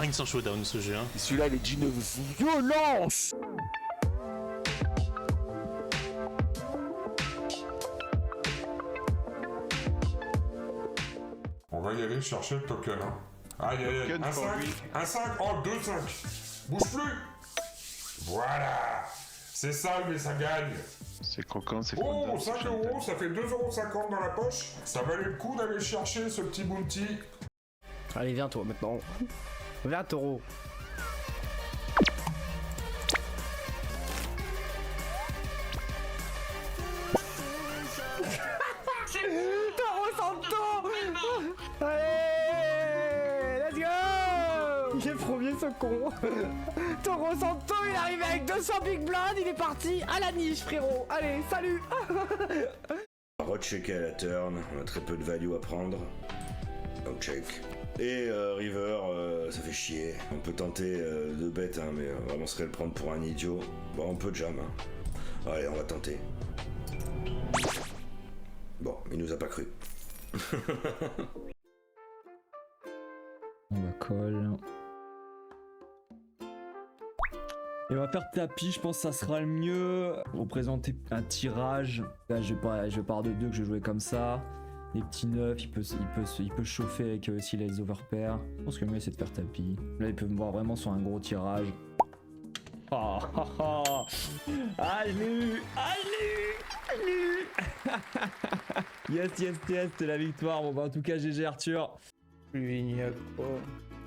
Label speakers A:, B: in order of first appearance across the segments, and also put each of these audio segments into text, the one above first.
A: grind sans showdown ce jeu. Hein.
B: Celui-là, il est d'une violence.
C: On va y aller chercher le token. Hein. Aïe aïe aïe. Un 5, un 5, oh 2 5. Bouge plus. Voilà. C'est ça, mais ça gagne.
D: C'est croquant, c'est
C: Oh, 5 euros, ça fait 2,50 € dans la poche. Ça valait le coup d'aller chercher ce petit bounty.
E: Allez, viens toi maintenant. Viens taureau. Taureau Santo. Allez, let's go. Il est premier ce con. Taureau Santo, il est arrivé avec 200 big blind, il est parti à la niche frérot. Allez, salut.
F: On va rechecker à la turn, on a très peu de value à prendre. Donc check. Et river, ça fait chier. On peut tenter de bête, hein, mais vraiment serait le prendre pour un idiot. Bon, on peut jam. Hein. Allez, on va tenter. Bon, il nous a pas cru.
G: On va call. Et on va faire tapis, je pense que ça sera le mieux. Représenter un tirage. Là, je pars de 2 que je jouais comme ça. Les petits 9, il peut chauffer avec s'il a les overpairs. Je pense que le mieux c'est de faire tapis. Là, il peut me voir vraiment sur un gros tirage. Oh, oh, oh. Ah, je l'ai eu. Ah, je l'ai eu. Yes, c'était la victoire. Bon, bah, en tout cas, GG Arthur.
H: Vignac, quoi.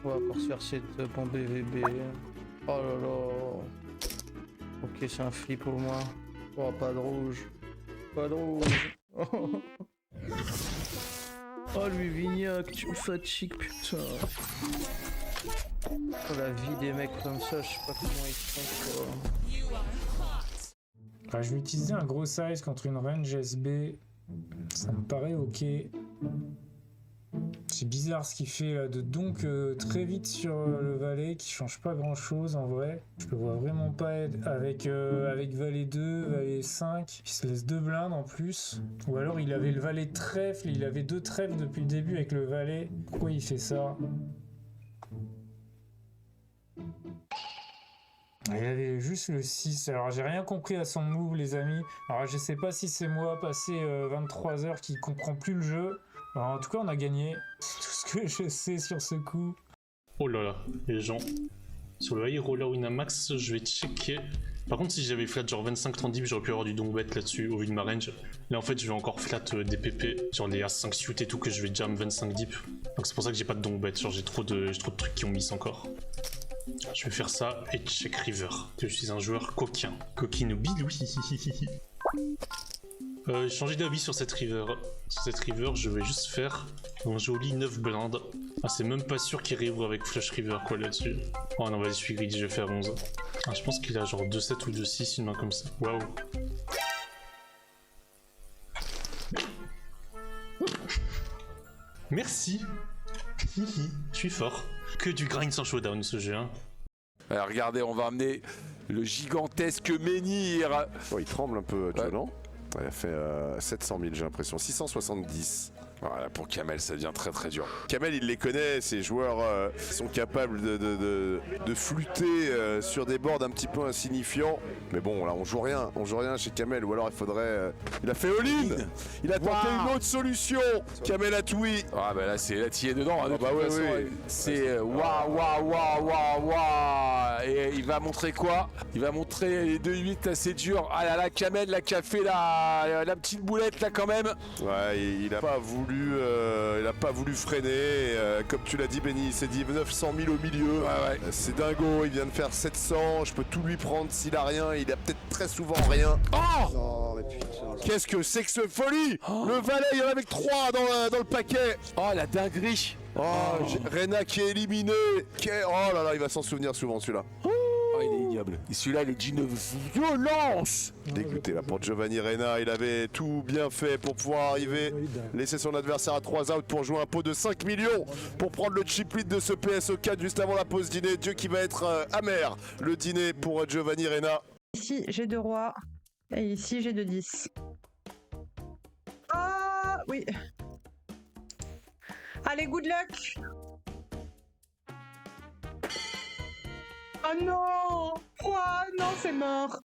H: On va encore se faire cette en BVB. Oh là là. Ok, c'est un flip au moins. Oh, pas de rouge. Pas de rouge. Oh, lui, Vignac, tu me fatigues, putain. Oh, la vie des mecs comme ça, je sais pas comment ils font, quoi.
I: Je vais utiliser un gros size contre une range SB. Ça me paraît ok. C'est bizarre ce qu'il fait là, de donc très vite sur le valet qui change pas grand chose en vrai. Je le vois vraiment pas être avec valet 2, valet 5, il se laisse 2 blindes en plus. Ou alors il avait le valet de trèfle, il avait 2 trèfles depuis le début avec le valet. Pourquoi il fait ça? Il avait juste le 6, alors j'ai rien compris à son move les amis. Alors je sais pas si c'est moi passé 23 heures qui comprend plus le jeu. Alors, en tout cas on a gagné, c'est tout ce que je sais sur ce coup.
A: Oh là là, les gens. Sur le high roller Winamax, je vais checker. Par contre si j'avais flat genre 25-30 dips, j'aurais pu avoir du don bet là-dessus au vu de ma range. Là en fait je vais encore flat des PP, genre les As5 suit et tout que je vais jam 25 dips. Donc c'est pour ça que j'ai pas de don bet, genre j'ai trop de trucs qui ont miss encore. Je vais faire ça et check river. Je suis un joueur coquin. Coquine biloui. J'ai changé d'avis sur cette river. Sur cette river, je vais juste faire un joli 9 blind. Ah, c'est même pas sûr qu'il réouvre avec flush river quoi là-dessus. Oh non, vas-y, je suis greedy, je vais faire 11. Ah, je pense qu'il a genre 2-7 ou 2-6, une main comme ça. Waouh. Merci. Je suis fort. Que du grind sans showdown ce jeu, hein.
B: Alors, regardez, on va amener le gigantesque menhir.
J: Oh, il tremble un peu, Joe, non? Il a fait 700 000, j'ai l'impression. 670. Voilà, pour Kamel, ça devient très très dur. Kamel, il les connaît, ces joueurs sont capables de flûter sur des boards un petit peu insignifiants. Mais bon, là, on joue rien chez Kamel. Ou alors, il faudrait... Il a fait all-in. Il a tenté une autre solution. Kamel a tout oui.
B: Ah bah là, c'est la tillée dedans. Hein,
J: bah oui.
B: C'est waouh. Et il va montrer quoi? Il va montrer les 2-8 assez durs. Ah là là, Kamel, là, qui a fait la petite boulette, là, quand même.
J: Ouais, il a pas voulu freiner. Comme tu l'as dit, Benny, il s'est dit 900 000 au milieu.
B: Ouais.
J: C'est dingo, il vient de faire 700. Je peux tout lui prendre s'il a rien. Il a peut-être très souvent rien.
B: Oh
J: non, mais putain. Qu'est-ce que c'est que ce folie? Le valet, il y en avait que 3 dans le paquet.
B: Oh, la dinguerie.
J: Rena qui est éliminé. Oh là là, il va s'en souvenir souvent celui-là.
B: Il est ignoble. Et celui-là, il est d'une violence.
J: Dégoûté là pour Giovanni Rena, il avait tout bien fait pour pouvoir arriver, laisser son adversaire à 3 outs pour jouer un pot de 5 millions, pour prendre le chip lead de ce PSO4 juste avant la pause dîner. Dieu qui va être amer, le dîner pour Giovanni Rena.
K: Ici j'ai 2 rois, et ici j'ai 2 10. Ah oui. Allez, good luck. Oh non! Quoi? Non, c'est mort.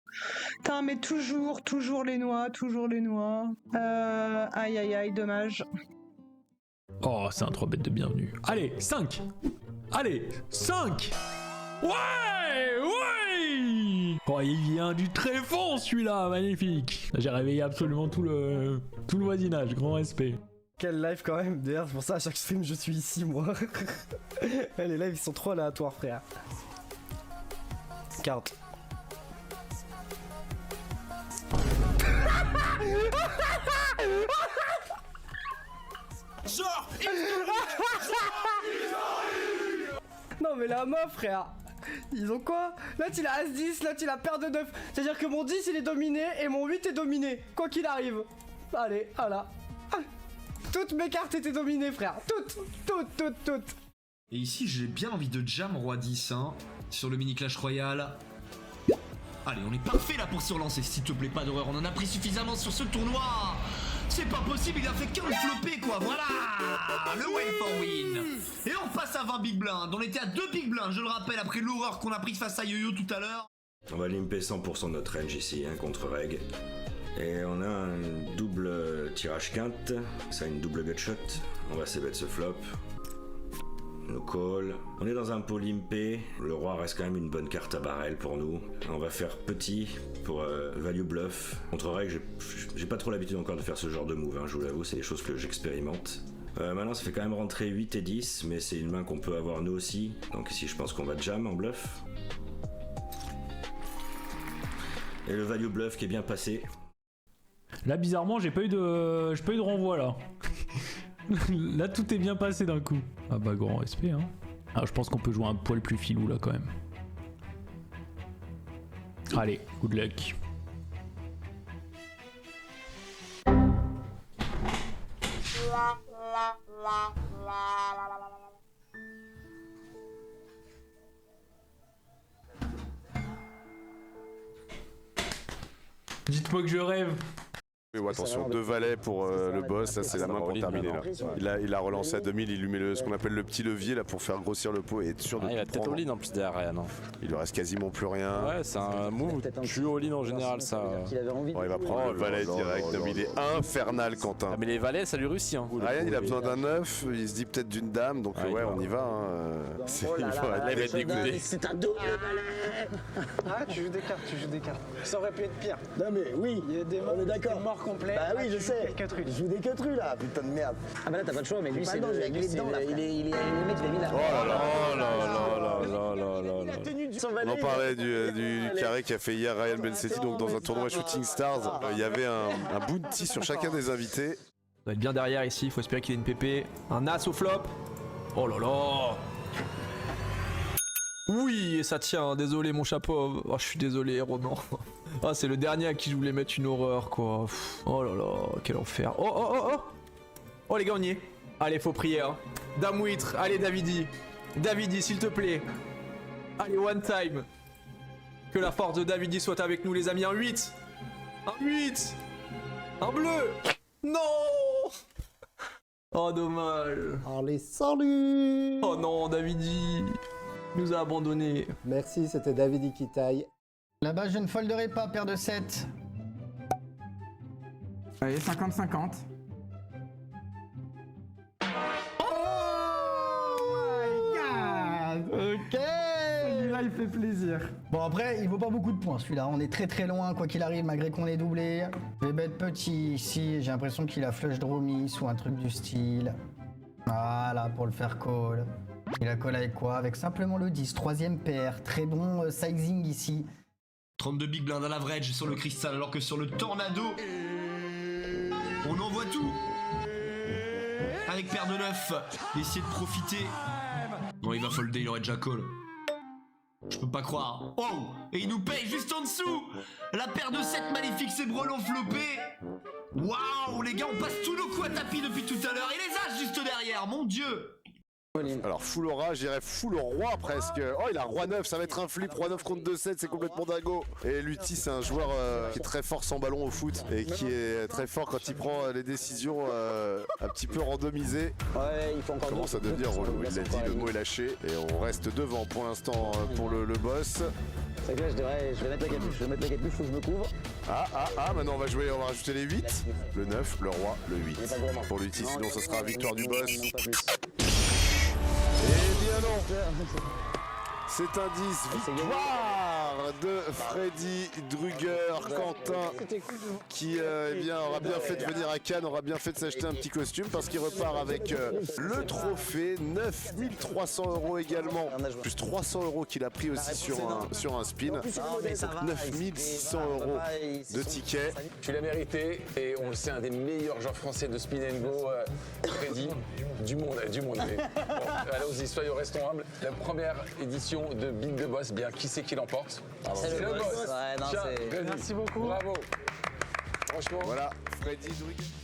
K: Putain, mais toujours les noix, toujours les noix. Aïe aïe aïe, dommage.
D: Oh, c'est un 3 bêtes de bienvenue. Allez, 5. Allez, 5. Ouais, ouais. Oh, il vient du tréfonds celui-là, magnifique. J'ai réveillé absolument tout le voisinage, grand respect.
E: Quel live quand même, d'ailleurs, c'est pour ça à chaque stream je suis ici moi. Les lives ils sont trop aléatoires, frère. Carte.
B: Genre
E: Non mais la meuf, frère. Ils ont quoi? Là il a As-10, là il a paire de 9. C'est-à-dire que mon 10 il est dominé et mon 8 est dominé. Quoi qu'il arrive. Allez, voilà. Toutes mes cartes étaient dominées, frère. Toutes.
L: Et ici, j'ai bien envie de jam roi 10 hein, sur le mini Clash Royale. Allez, on est parfait là pour se relancer. S'il te plaît, pas d'horreur. On en a pris suffisamment sur ce tournoi. C'est pas possible, il a fait qu'un flopper quoi. Voilà, le win for win. Et on passe à 20 big blind. On était à 2 big blind, je le rappelle, après l'horreur qu'on a prise face à Yo-Yo tout à l'heure.
F: On va limper 100% de notre range ici, hein, contre Reg. Et on a un double tirage quinte, ça une double gutshot. On va s'ébet ce flop. No call. On est dans un pot limpé. Le roi reste quand même une bonne carte à barrel pour nous. On va faire petit pour value bluff. Contre Reg, j'ai pas trop l'habitude encore de faire ce genre de move, hein, je vous l'avoue, c'est des choses que j'expérimente. Maintenant ça fait quand même rentrer 8 et 10, mais c'est une main qu'on peut avoir nous aussi. Donc ici je pense qu'on va jam en bluff. Et le value bluff qui est bien passé.
D: Là, bizarrement, j'ai pas eu de renvoi là. Là, tout est bien passé d'un coup. Ah bah, grand respect, hein. Ah, je pense qu'on peut jouer un poil plus filou là quand même. Allez, good luck. Dites-moi que je rêve.
J: Mais attention, 2 valets pour le boss, ça c'est la main pour terminer là. Il a relancé à 2000, il lui met ce qu'on appelle le petit levier là pour faire grossir le pot et être sûr de
B: il va peut-être all-in en plus derrière Ryan.
J: Il lui reste quasiment plus rien.
B: Ouais, c'est un move, je suis all-in en général ça.
J: Bon, il va prendre le valet direct, non, mais il est infernal Quentin.
B: Ah, mais les valets ça lui réussit hein.
J: Ryan il a besoin d'un 9, il se dit peut-être d'une dame, donc ouais on y va. Hein. Il va être dégoûté.
H: C'est un double valet. Ah, tu joues des cartes. Ça aurait pu être pire. Non mais oui, il y a des morts, on est d'accord. Mort complet. Bah oui, je sais. Je joue des quetrus là, putain de merde. Ah bah là t'as pas le choix, mais lui c'est le mec il est mis là.
J: Oh là. On en parlait du carré qu'a fait hier Ryan Bensetti, donc dans un tournoi Shooting Stars, il y avait un bounty sur chacun des invités.
M: On doit être bien derrière ici, il faut espérer qu'il ait une PP. Un as au flop. Oh là là. Oui, et ça tient, désolé mon chapeau. Oh, je suis désolé, Ronan. Ah, c'est le dernier à qui je voulais mettre une horreur, quoi. Oh là là, quel enfer. Oh les gars, on y est. Allez, faut prier, hein. Dame Huître, allez Davidi. Davidi, s'il te plaît. Allez, one time. Que la force de Davidi soit avec nous, les amis. Un 8. Un 8. Un bleu. Non. Oh, dommage.
H: Allez, salut.
M: Oh non, Davidi nous a abandonnés.
H: Merci, c'était David Ikitaï.
N: Là-bas, je ne folderai pas, paire de 7. Allez, 50-50. Oh my god. Ok. Celui-là, il fait plaisir. Bon, après, il vaut pas beaucoup de points, celui-là. On est très très loin, quoi qu'il arrive, malgré qu'on est doublé. Je vais bet petit ici. J'ai l'impression qu'il a flush draw miss ou un truc du style. Voilà, pour le faire call. Il a call avec quoi? Avec simplement le 10, troisième paire. Très bon sizing ici.
L: 32 big blind à l'average sur le cristal, alors que sur le tornado, on envoie tout. Avec paire de 9, essayer de profiter. Non, il va folder, il aurait déjà call. Je peux pas croire. Oh, et il nous paye juste en dessous. La paire de 7 magnifique, c'est Brelon flopé. Waouh, les gars, on passe tous nos coups à tapis depuis tout à l'heure. Et les as juste derrière, mon dieu.
J: Alors full aura, j'irais full roi presque. Oh il a roi 9, ça va être un flip, roi 9 contre 2-7, c'est complètement dingo. Et Lutti c'est un joueur qui est très fort sans ballon au foot et qui est très fort quand il prend les décisions un petit peu randomisées.
O: Ouais, il faut encore
J: commence à devenir relou, il l'a dit, le mot est lâché et on reste devant pour l'instant pour le boss.
O: C'est que là je vais mettre la capuche, faut que je me couvre.
J: Maintenant on va rajouter les 8, le 9, le roi, le 8. Pour Lutti, sinon ce sera victoire du boss. Eh bien non, c'est un 10, victoire de Freddy Druger, Quentin, qui aura bien fait de venir à Cannes, aura bien fait de s'acheter un petit costume parce qu'il repart avec le trophée, 9300 € également, plus 300 € qu'il a pris aussi sur un spin, donc 9600 € de tickets.
B: Tu l'as mérité et on le sait, un des meilleurs joueurs français de spin and go, Freddy, du monde. Mais bon, allons-y, soyons, restons humbles. La première édition de Beat the Boss, bien qui c'est qui l'emporte?
O: C'est le boss. Ouais, non,
B: Tiens, Freddy,
E: Merci beaucoup.
B: Bravo. Franchement.
J: Voilà, Freddy Druger.